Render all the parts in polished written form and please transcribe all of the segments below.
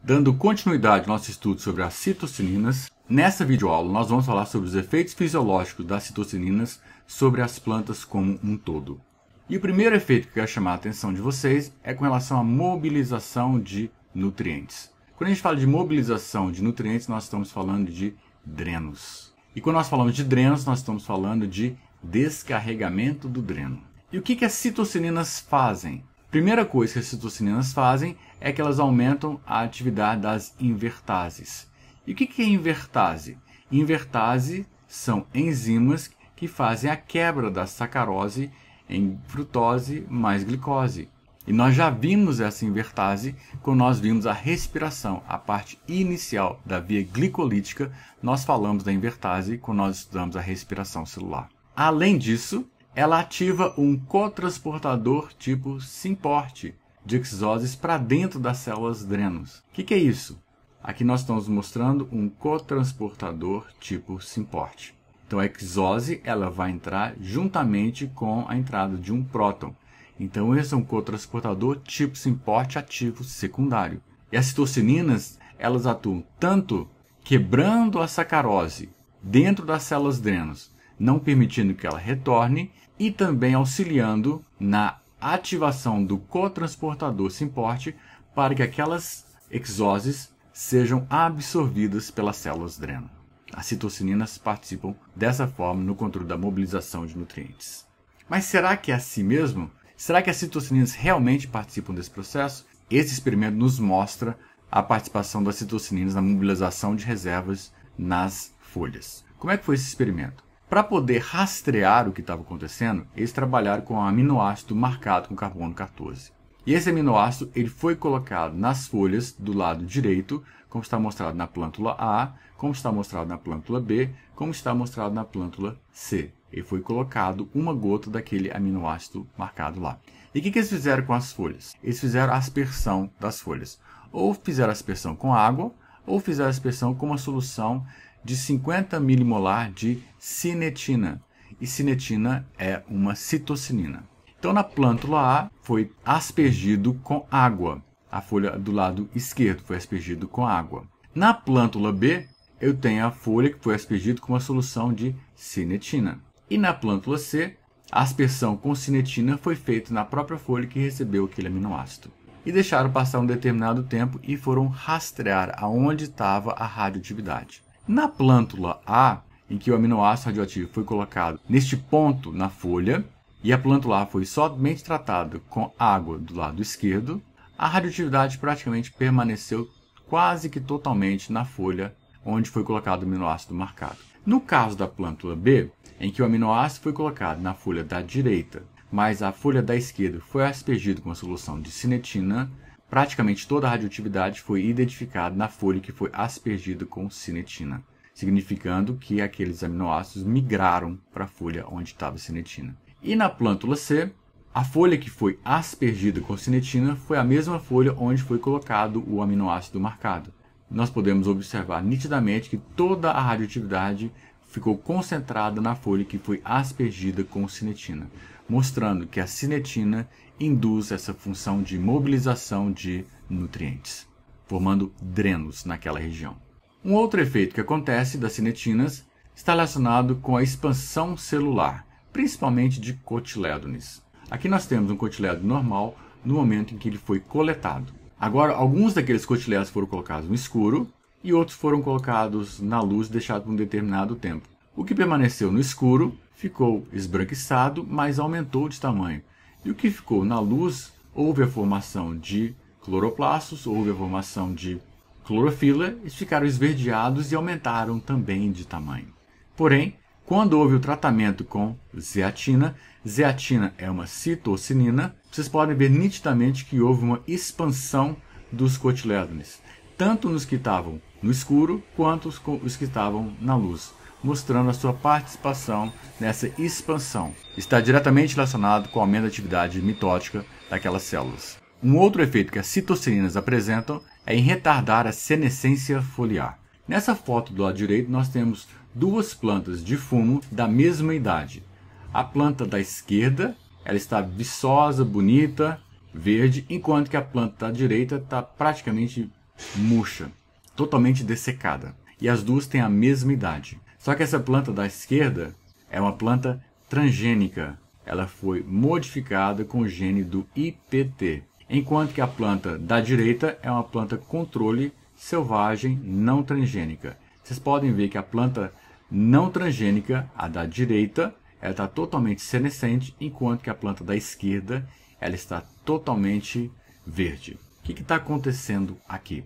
Dando continuidade ao nosso estudo sobre as citocininas, nessa videoaula nós vamos falar sobre os efeitos fisiológicos das citocininas sobre as plantas como um todo. E o primeiro efeito que eu quero chamar a atenção de vocês é com relação à mobilização de nutrientes. Quando a gente fala de mobilização de nutrientes, nós estamos falando de drenos. E quando nós falamos de drenos, nós estamos falando de descarregamento do dreno. E o que as citocininas fazem? Primeira coisa que as citocininas fazem é que elas aumentam a atividade das invertases. E o que é invertase? Invertase são enzimas que fazem a quebra da sacarose em frutose mais glicose. E nós já vimos essa invertase quando nós vimos a respiração, a parte inicial da via glicolítica. Nós falamos da invertase quando nós estudamos a respiração celular. Além disso, ela ativa um cotransportador tipo SYMPORT de exoses para dentro das células drenos. O que é isso? Aqui nós estamos mostrando um cotransportador tipo SYMPORT. Então a exose ela vai entrar juntamente com a entrada de um próton. Então esse é um cotransportador tipo SYMPORT ativo secundário. E as citocininas elas atuam tanto quebrando a sacarose dentro das células drenos, não permitindo que ela retorne, e também auxiliando na ativação do cotransportador SYMPORT para que aquelas exoses sejam absorvidas pelas células dreno. As citocininas participam dessa forma no controle da mobilização de nutrientes. Mas será que é assim mesmo? Será que as citocininas realmente participam desse processo? Esse experimento nos mostra a participação das citocininas na mobilização de reservas nas folhas. Como é que foi esse experimento? Para poder rastrear o que estava acontecendo, eles trabalharam com um aminoácido marcado com carbono 14. E esse aminoácido ele foi colocado nas folhas do lado direito, como está mostrado na plântula A, como está mostrado na plântula B, como está mostrado na plântula C. Ele foi colocado uma gota daquele aminoácido marcado lá. E o que eles fizeram com as folhas? Eles fizeram a aspersão das folhas. Ou fizeram a aspersão com água, ou fizeram a aspersão com uma solução de 50 milimolar de cinetina. E cinetina é uma citocinina. Então, na plântula A, foi aspergido com água. A folha do lado esquerdo foi aspergido com água. Na plântula B, eu tenho a folha que foi aspergida com uma solução de cinetina. E na plântula C, a aspersão com cinetina foi feita na própria folha que recebeu aquele aminoácido. E deixaram passar um determinado tempo e foram rastrear aonde estava a radioatividade. Na plântula A, em que o aminoácido radioativo foi colocado neste ponto na folha, e a plântula A foi somente tratada com água do lado esquerdo, a radioatividade praticamente permaneceu quase que totalmente na folha onde foi colocado o aminoácido marcado. No caso da plântula B, em que o aminoácido foi colocado na folha da direita, mas a folha da esquerda foi aspergida com a solução de cinetina, praticamente toda a radioatividade foi identificada na folha que foi aspergida com cinetina, significando que aqueles aminoácidos migraram para a folha onde estava a cinetina. E na plântula C, a folha que foi aspergida com cinetina foi a mesma folha onde foi colocado o aminoácido marcado. Nós podemos observar nitidamente que toda a radioatividade ficou concentrada na folha que foi aspergida com cinetina, mostrando que a cinetina induz essa função de mobilização de nutrientes, formando drenos naquela região. Um outro efeito que acontece das cinetinas está relacionado com a expansão celular, principalmente de cotilédones. Aqui nós temos um cotilédone normal no momento em que ele foi coletado. Agora, alguns daqueles cotilédones foram colocados no escuro e outros foram colocados na luz e deixados por um determinado tempo. O que permaneceu no escuro ficou esbranquiçado, mas aumentou de tamanho. E o que ficou na luz, houve a formação de cloroplastos, houve a formação de clorofila, eles ficaram esverdeados e aumentaram também de tamanho. Porém, quando houve o tratamento com zeatina é uma citocinina, vocês podem ver nitidamente que houve uma expansão dos cotilédones, tanto nos que estavam no escuro quanto os que estavam na luz, mostrando a sua participação nessa expansão. Está diretamente relacionado com o aumento da atividade mitótica daquelas células. Um outro efeito que as citocininas apresentam é em retardar a senescência foliar. Nessa foto do lado direito nós temos duas plantas de fumo da mesma idade. A planta da esquerda ela está viçosa, bonita, verde, enquanto que a planta da direita está praticamente murcha, totalmente dessecada. E as duas têm a mesma idade. Só que essa planta da esquerda é uma planta transgênica. Ela foi modificada com o gene do IPT. Enquanto que a planta da direita é uma planta controle selvagem não transgênica. Vocês podem ver que a planta não transgênica, a da direita, ela está totalmente senescente, enquanto que a planta da esquerda ela está totalmente verde. O que está acontecendo aqui?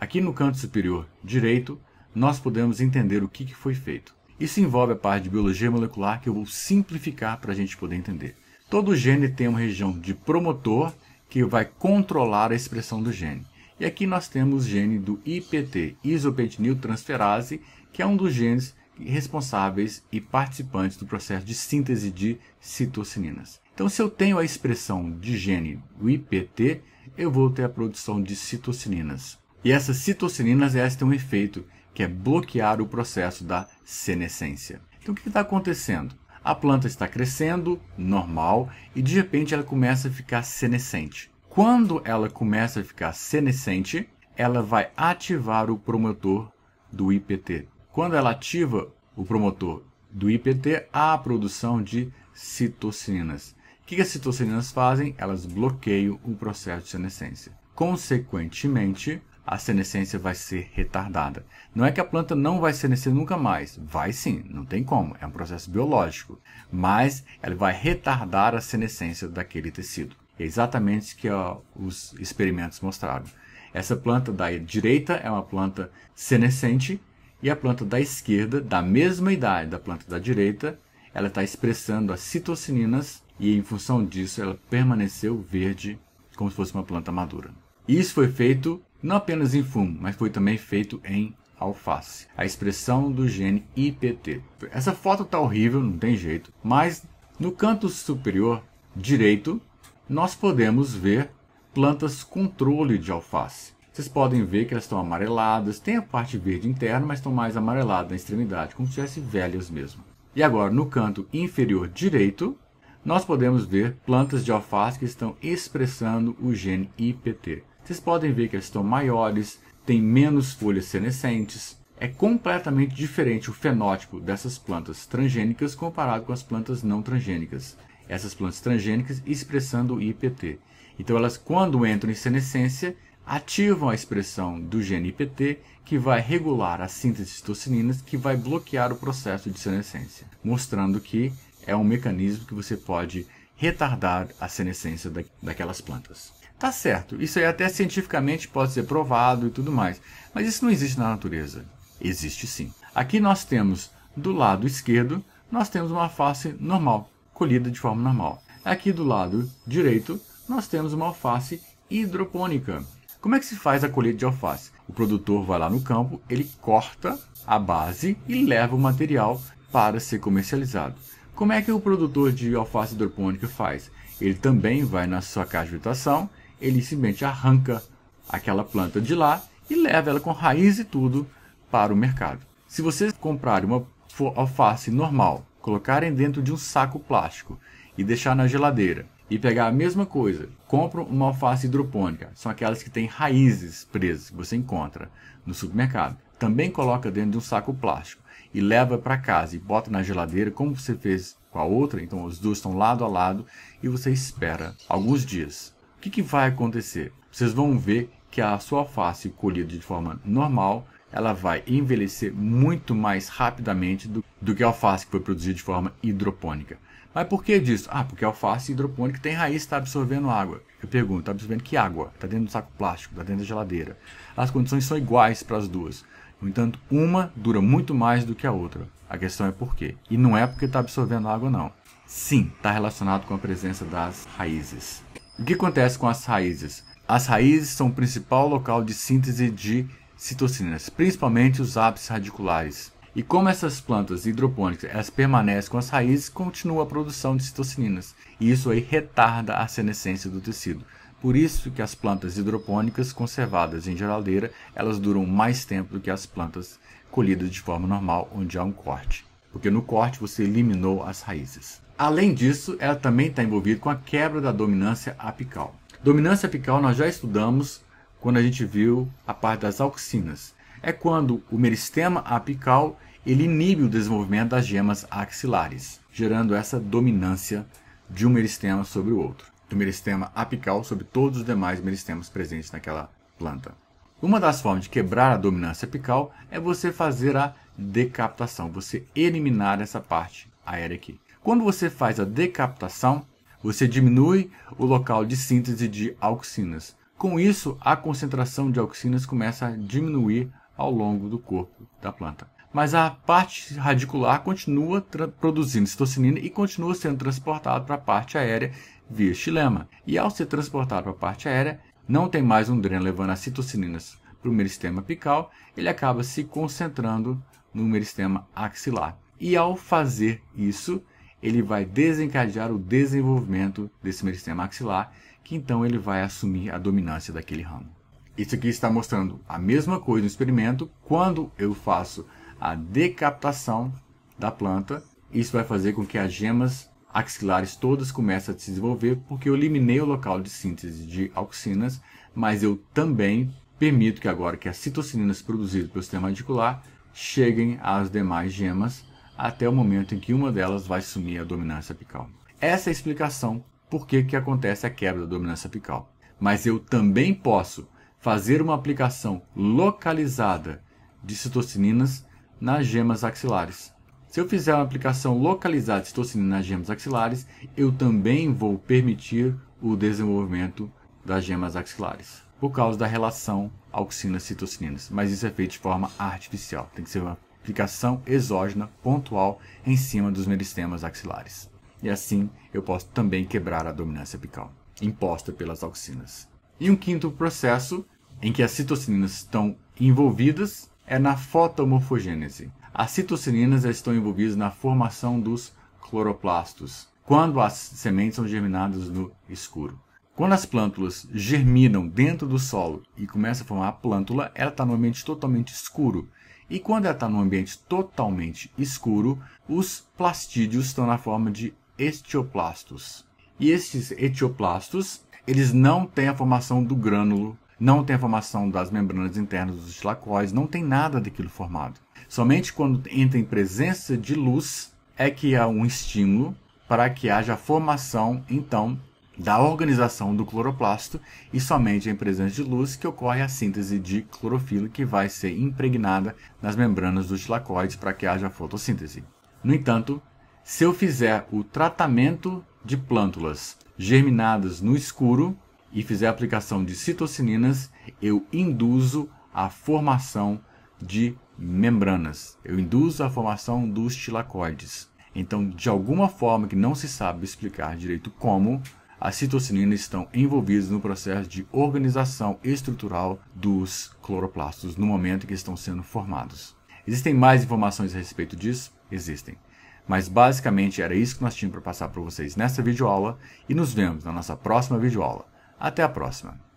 Aqui no canto superior direito, nós podemos entender o que foi feito. Isso envolve a parte de biologia molecular que eu vou simplificar para a gente poder entender. Todo gene tem uma região de promotor que vai controlar a expressão do gene. E aqui nós temos o gene do IPT, isopentiniltransferase, que é um dos genes responsáveis e participantes do processo de síntese de citocininas. Então, se eu tenho a expressão de gene do IPT, eu vou ter a produção de citocininas. E essas citocininas têm um efeito que é bloquear o processo da senescência. Então, o que está acontecendo? A planta está crescendo, normal, e de repente ela começa a ficar senescente. Quando ela começa a ficar senescente, ela vai ativar o promotor do IPT. Quando ela ativa o promotor do IPT, há a produção de citocininas. O que as citocininas fazem? Elas bloqueiam o processo de senescência. Consequentemente, a senescência vai ser retardada. Não é que a planta não vai senescer nunca mais. Vai sim, não tem como. É um processo biológico. Mas ela vai retardar a senescência daquele tecido. É exatamente o que os experimentos mostraram. Essa planta da direita é uma planta senescente e a planta da esquerda, da mesma idade da planta da direita, ela está expressando as citocininas e em função disso ela permaneceu verde como se fosse uma planta madura. Isso foi feito não apenas em fumo, mas foi também feito em alface. A expressão do gene IPT. Essa foto está horrível, não tem jeito, mas no canto superior direito nós podemos ver plantas controle de alface. Vocês podem ver que elas estão amareladas, tem a parte verde interna, mas estão mais amareladas na extremidade, como se estivessem velhas mesmo. E agora, no canto inferior direito, nós podemos ver plantas de alface que estão expressando o gene IPT. Vocês podem ver que elas estão maiores, têm menos folhas senescentes. É completamente diferente o fenótipo dessas plantas transgênicas comparado com as plantas não transgênicas. Essas plantas transgênicas expressando o IPT. Então, elas, quando entram em senescência, ativam a expressão do gene IPT, que vai regular a síntese de citocininas, que vai bloquear o processo de senescência, mostrando que é um mecanismo que você pode retardar a senescência daquelas plantas. Tá certo, isso aí até cientificamente pode ser provado e tudo mais, mas isso não existe na natureza. Existe sim. Aqui nós temos, do lado esquerdo, nós temos uma alface normal, colhida de forma normal. Aqui do lado direito, nós temos uma alface hidropônica. Como é que se faz a colheita de alface? O produtor vai lá no campo, ele corta a base e leva o material para ser comercializado. Como é que o produtor de alface hidropônica faz? Ele também vai na sua caixa de vegetação, ele simplesmente arranca aquela planta de lá e leva ela com raiz e tudo para o mercado. Se vocês comprarem uma alface normal, colocarem dentro de um saco plástico e deixar na geladeira, e pegar a mesma coisa, compram uma alface hidropônica, são aquelas que têm raízes presas, que você encontra no supermercado. Também coloca dentro de um saco plástico e leva para casa e bota na geladeira, como você fez com a outra, então os dois estão lado a lado e você espera alguns dias. O que vai acontecer? Vocês vão ver que a sua alface colhida de forma normal, ela vai envelhecer muito mais rapidamente do que a alface que foi produzida de forma hidropônica. Mas por que disso? Porque a alface hidropônica tem raiz, está absorvendo água. Eu pergunto, está absorvendo que água? Está dentro do saco plástico, está dentro da geladeira. As condições são iguais para as duas. No entanto, uma dura muito mais do que a outra. A questão é por quê. E não é porque está absorvendo água, não. Sim, está relacionado com a presença das raízes. O que acontece com as raízes? As raízes são o principal local de síntese de citocinas, principalmente os ápices radiculares. E como essas plantas hidropônicas elas permanecem com as raízes, continua a produção de citocininas. E isso aí retarda a senescência do tecido. Por isso que as plantas hidropônicas conservadas em geladeira, elas duram mais tempo do que as plantas colhidas de forma normal, onde há um corte. Porque no corte você eliminou as raízes. Além disso, ela também está envolvida com a quebra da dominância apical. Dominância apical nós já estudamos quando a gente viu a parte das auxinas. É quando o meristema apical ele inibe o desenvolvimento das gemas axilares, gerando essa dominância de um meristema sobre o outro, do meristema apical sobre todos os demais meristemas presentes naquela planta. Uma das formas de quebrar a dominância apical é você fazer a decaptação, você eliminar essa parte aérea aqui. Quando você faz a decaptação, você diminui o local de síntese de auxinas. Com isso, a concentração de auxinas começa a diminuir ao longo do corpo da planta. Mas a parte radicular continua produzindo citocinina e continua sendo transportada para a parte aérea via xilema. E ao ser transportado para a parte aérea, não tem mais um dreno levando as citocininas para o meristema apical, ele acaba se concentrando no meristema axilar. E ao fazer isso, ele vai desencadear o desenvolvimento desse meristema axilar, que então ele vai assumir a dominância daquele ramo. Isso aqui está mostrando a mesma coisa no experimento. Quando eu faço a decaptação da planta, isso vai fazer com que as gemas axilares todas comecem a se desenvolver, porque eu eliminei o local de síntese de auxinas, mas eu também permito que agora que as citocininas produzidas pelo sistema radicular cheguem às demais gemas até o momento em que uma delas vai assumir a dominância apical. Essa é a explicação por que acontece a quebra da dominância apical. Mas eu também posso fazer uma aplicação localizada de citocininas nas gemas axilares. Se eu fizer uma aplicação localizada de citocinina nas gemas axilares, eu também vou permitir o desenvolvimento das gemas axilares, por causa da relação auxinas-citocininas. Mas isso é feito de forma artificial. Tem que ser uma aplicação exógena, pontual, em cima dos meristemas axilares. E assim eu posso também quebrar a dominância apical, imposta pelas auxinas. E um quinto processo em que as citocininas estão envolvidas é na fotomorfogênese. As citocininas estão envolvidas na formação dos cloroplastos, quando as sementes são germinadas no escuro. Quando as plântulas germinam dentro do solo e começa a formar a plântula, ela está no ambiente totalmente escuro. E quando ela está no ambiente totalmente escuro, os plastídeos estão na forma de estioplastos. E esses estioplastos, eles não têm a formação do grânulo, não tem a formação das membranas internas dos estilacóides, não tem nada daquilo formado. Somente quando entra em presença de luz é que há um estímulo para que haja a formação, então, da organização do cloroplasto, e somente em presença de luz que ocorre a síntese de clorofila, que vai ser impregnada nas membranas dos estilacóides para que haja fotossíntese. No entanto, se eu fizer o tratamento de plântulas germinadas no escuro e fizer a aplicação de citocininas, eu induzo a formação de membranas. Eu induzo a formação dos estilacóides. Então, de alguma forma que não se sabe explicar direito como, as citocininas estão envolvidas no processo de organização estrutural dos cloroplastos no momento em que estão sendo formados. Existem mais informações a respeito disso? Existem. Mas basicamente era isso que nós tínhamos para passar para vocês nessa videoaula e nos vemos na nossa próxima videoaula. Até a próxima!